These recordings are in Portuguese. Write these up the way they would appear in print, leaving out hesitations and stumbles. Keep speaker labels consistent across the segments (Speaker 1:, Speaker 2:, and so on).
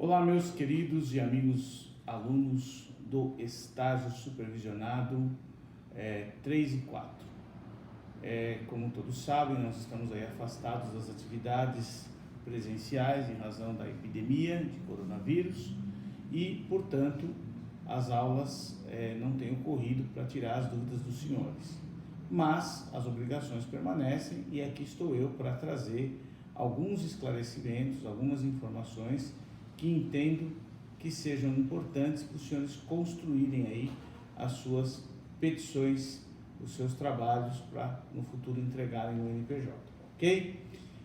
Speaker 1: Olá, meus queridos e amigos alunos do estágio supervisionado 3 e 4. Como todos sabem, nós estamos aí afastados das atividades presenciais em razão da epidemia de coronavírus e, portanto, as aulas não têm ocorrido para tirar as dúvidas dos senhores. Mas as obrigações permanecem e aqui estou eu para trazer alguns esclarecimentos, algumas informações que entendo que sejam importantes para os senhores construírem aí as suas petições, os seus trabalhos para no futuro entregarem no NPJ, ok?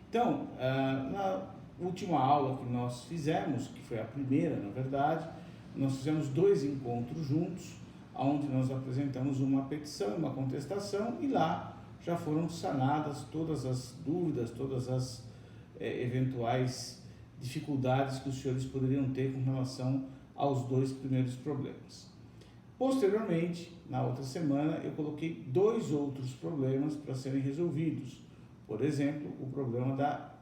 Speaker 1: Então, na última aula que nós fizemos, que foi a primeira na verdade, nós fizemos 2 encontros juntos, onde nós apresentamos uma petição, uma contestação e lá já foram sanadas todas as dúvidas, todas as eventuais dificuldades que os senhores poderiam ter com relação aos 2 primeiros problemas. Posteriormente, na outra semana, eu coloquei 2 outros problemas para serem resolvidos. Por exemplo, o problema da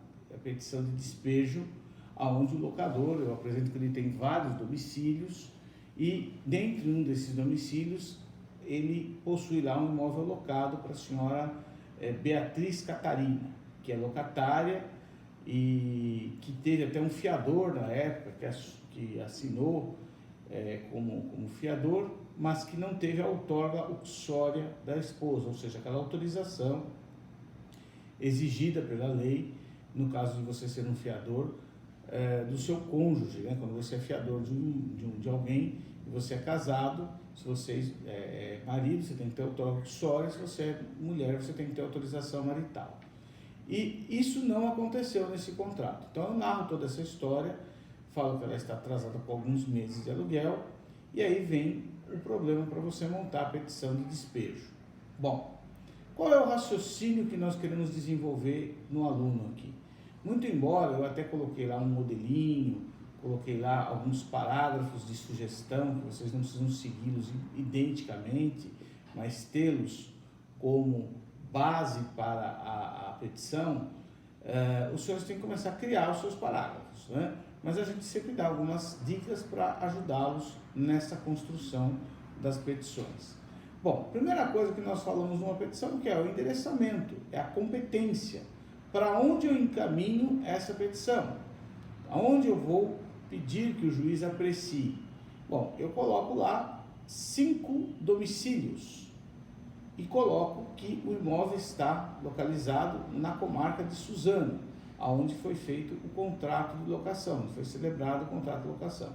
Speaker 1: petição de despejo, onde o locador, eu apresento que ele tem vários domicílios e, dentre um desses domicílios, ele possui lá um imóvel locado para a senhora Beatriz Catarina, que é locatária e que teve até um fiador na época, que assinou como fiador, mas que não teve a outorga uxória da esposa, ou seja, aquela autorização exigida pela lei, no caso de você ser um fiador do seu cônjuge, né? Quando você é fiador de alguém e você é casado, se você é marido, você tem que ter outorga uxória, se você é mulher, você tem que ter autorização marital. E isso não aconteceu nesse contrato. Então eu narro toda essa história, falo que ela está atrasada com alguns meses de aluguel, e aí vem o problema para você montar a petição de despejo. Bom, qual é o raciocínio que nós queremos desenvolver no aluno aqui? Muito embora eu até coloquei lá um modelinho, coloquei lá alguns parágrafos de sugestão, que vocês não precisam segui-los identicamente, mas tê-los como base para a petição, os senhores têm que começar a criar os seus parágrafos, né? Mas a gente sempre dá algumas dicas para ajudá-los nessa construção das petições. Bom, primeira coisa que nós falamos numa petição, que é o endereçamento, é a competência. Para onde eu encaminho essa petição? Aonde eu vou pedir que o juiz aprecie? Bom, eu coloco lá 5 domicílios e coloco que o imóvel está localizado na comarca de Suzano, onde foi feito o contrato de locação, onde foi celebrado o contrato de locação.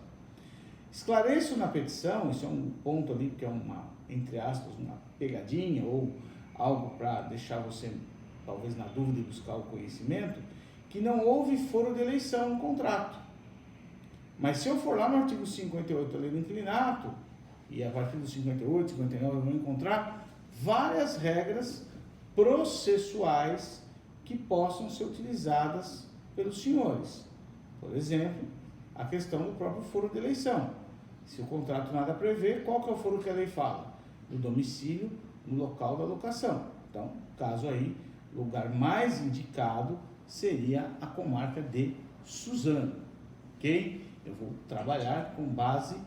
Speaker 1: Esclareço na petição, isso é um ponto ali que é uma, entre aspas, uma pegadinha ou algo para deixar você talvez na dúvida e buscar o conhecimento, que não houve foro de eleição no contrato. Mas se eu for lá no artigo 58 da lei do inquilinato, e a partir do 58, 59 eu vou encontrar várias regras processuais que possam ser utilizadas pelos senhores. Por exemplo, a questão do próprio foro de eleição. Se o contrato nada prevê, qual que é o foro que a lei fala? Do domicílio no local da locação. Então, caso aí, o lugar mais indicado seria a comarca de Suzano, ok? Eu vou trabalhar com base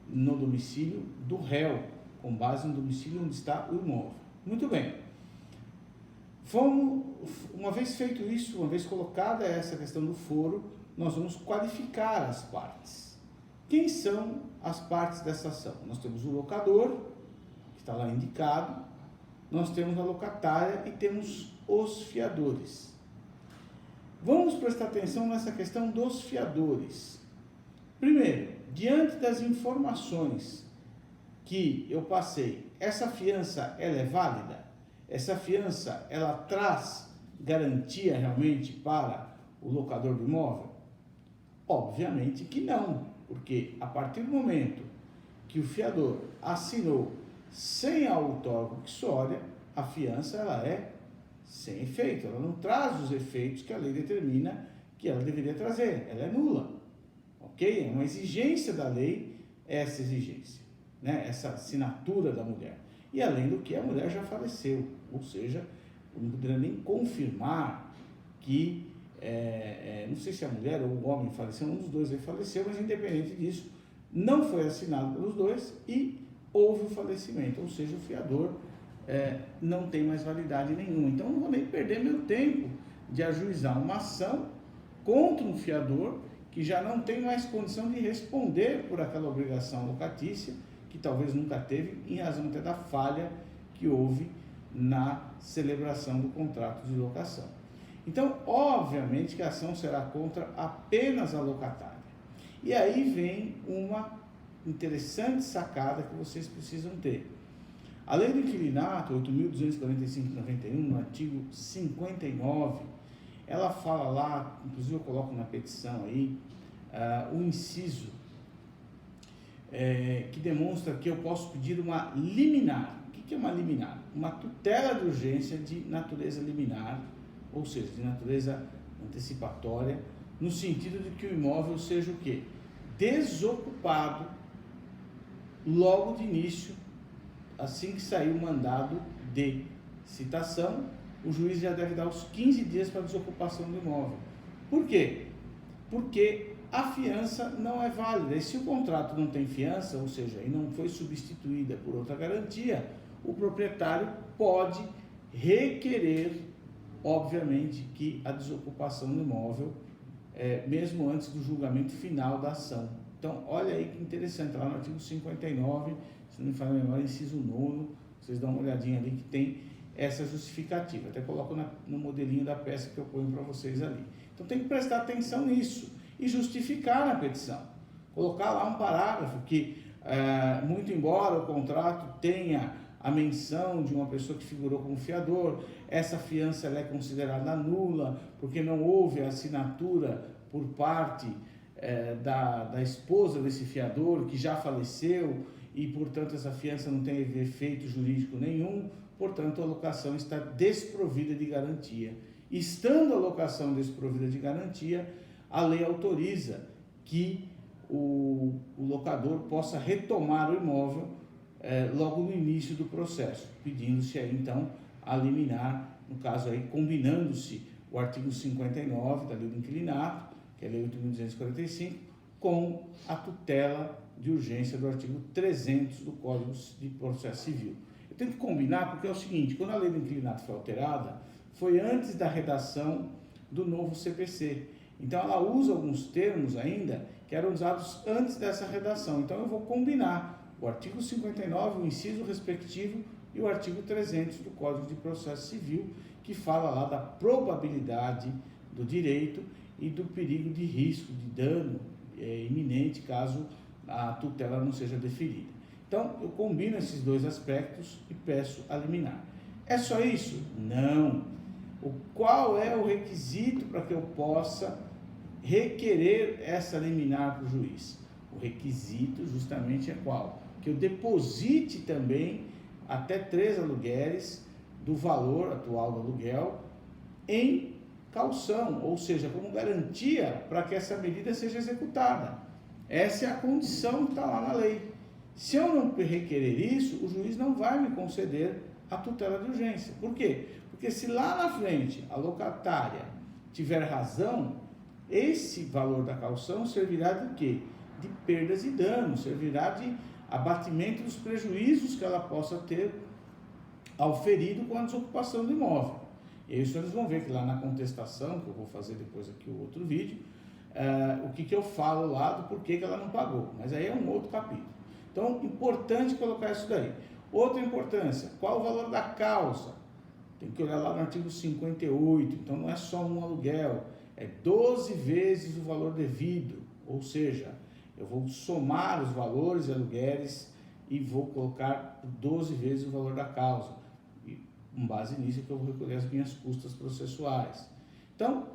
Speaker 1: no domicílio do réu, com base no domicílio onde está o imóvel. Muito bem. Uma vez feito isso, uma vez colocada essa questão do foro, nós vamos qualificar as partes. Quem são as partes dessa ação? Nós temos o locador, que está lá indicado, nós temos a locatária e temos os fiadores. Vamos prestar atenção nessa questão dos fiadores. Primeiro, diante das informações que eu passei, essa fiança ela é válida? Essa fiança ela traz garantia realmente para o locador do imóvel? Obviamente que não, porque a partir do momento que o fiador assinou sem a outorga uxória, a fiança ela é sem efeito, ela não traz os efeitos que a lei determina que ela deveria trazer, ela é nula, ok? É uma exigência da lei, essa exigência, né? Essa assinatura da mulher. E além do que, a mulher já faleceu, ou seja, não poderia nem confirmar que não sei se a mulher ou o homem faleceu, um dos dois aí faleceu, mas independente disso, não foi assinado pelos dois e houve o falecimento, ou seja, o fiador não tem mais validade nenhuma. Então, não vou nem perder meu tempo de ajuizar uma ação contra um fiador que já não tem mais condição de responder por aquela obrigação locatícia, que talvez nunca teve, em razão até da falha que houve na celebração do contrato de locação. Então, obviamente que a ação será contra apenas a locatária. E aí vem uma interessante sacada que vocês precisam ter. A lei do inquilinato, 8.245/91, no artigo 59, ela fala lá, inclusive eu coloco na petição aí, o inciso que demonstra que eu posso pedir uma liminar. O que é uma liminar? Uma tutela de urgência de natureza liminar, ou seja, de natureza antecipatória, no sentido de que o imóvel seja o quê? Desocupado logo de início, assim que sair o mandado de citação, o juiz já deve dar os 15 dias para desocupação do imóvel. Por quê? Porque a fiança não é válida. E se o contrato não tem fiança, ou seja, e não foi substituída por outra garantia, o proprietário pode requerer, obviamente, que a desocupação do imóvel, mesmo antes do julgamento final da ação. Então, olha aí que interessante, lá no artigo 59, se não me falha a memória, inciso 9, vocês dão uma olhadinha ali que tem essa justificativa. Até coloco no modelinho da peça que eu ponho para vocês ali. Então, tem que prestar atenção nisso e justificar na petição. Colocar lá um parágrafo que, muito embora o contrato tenha a menção de uma pessoa que figurou como fiador, essa fiança ela é considerada nula, porque não houve assinatura por parte da esposa desse fiador, que já faleceu, e, portanto, essa fiança não tem efeito jurídico nenhum, portanto, a locação está desprovida de garantia. Estando a locação desprovida de garantia, a lei autoriza que o locador possa retomar o imóvel logo no início do processo, pedindo-se aí, então, a liminar, no caso aí, combinando-se o artigo 59 da lei do inquilinato, que é a lei 8.245, com a tutela de urgência do artigo 300 do Código de Processo Civil. Eu tenho que combinar porque é o seguinte, quando a lei do inquilinato foi alterada, foi antes da redação do novo CPC. Então, ela usa alguns termos ainda que eram usados antes dessa redação. Então, eu vou combinar o artigo 59, o inciso respectivo, e o artigo 300 do Código de Processo Civil, que fala lá da probabilidade do direito e do perigo de risco, de dano iminente, caso a tutela não seja deferida. Então, eu combino esses dois aspectos e peço a liminar. É só isso? Não. Qual é o requisito para que eu possa requerer essa liminar para o juiz? O requisito justamente é qual? Que eu deposite também até 3 aluguéis do valor atual do aluguel em caução, ou seja, como garantia para que essa medida seja executada. Essa é a condição que está lá na lei. Se eu não requerer isso, o juiz não vai me conceder a tutela de urgência. Por quê? Porque se lá na frente a locatária tiver razão, esse valor da caução servirá de quê? De perdas e danos, servirá de abatimento dos prejuízos que ela possa ter auferido com a desocupação do imóvel. E aí os senhores vão ver que lá na contestação, que eu vou fazer depois aqui o outro vídeo, o que eu falo lá do porquê que ela não pagou. Mas aí é um outro capítulo. Então, importante colocar isso daí. Outra importância, qual o valor da causa? Tem que olhar lá no artigo 58, então não é só um aluguel, é 12 vezes o valor devido, ou seja, eu vou somar os valores e aluguéis e vou colocar 12 vezes o valor da causa. E com base nisso é que eu vou recolher as minhas custas processuais. Então,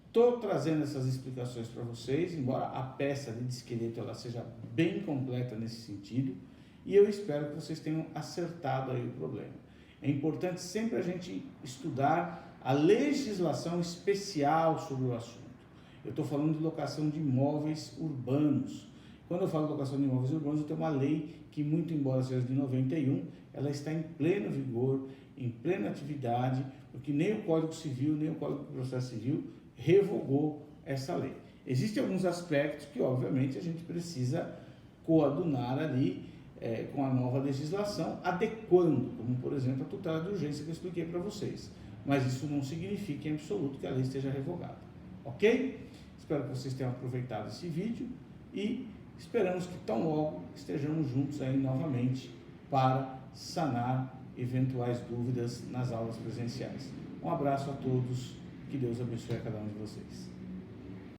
Speaker 1: estou trazendo essas explicações para vocês, embora a peça de esqueleto ela seja bem completa nesse sentido, e eu espero que vocês tenham acertado aí o problema. É importante sempre a gente estudar a legislação especial sobre o assunto. Eu estou falando de locação de imóveis urbanos. Quando eu falo de locação de imóveis urbanos, eu tenho uma lei que, muito embora seja de 91, ela está em pleno vigor em plena atividade, porque nem o Código Civil, nem o Código de Processo Civil revogou essa lei. Existem alguns aspectos que, obviamente, a gente precisa coadunar ali com a nova legislação, adequando, como, por exemplo, a tutela de urgência que eu expliquei para vocês. Mas isso não significa em absoluto que a lei esteja revogada. Ok? Espero que vocês tenham aproveitado esse vídeo e esperamos que tão logo estejamos juntos aí novamente para sanar eventuais dúvidas nas aulas presenciais. Um abraço a todos, que Deus abençoe a cada um de vocês.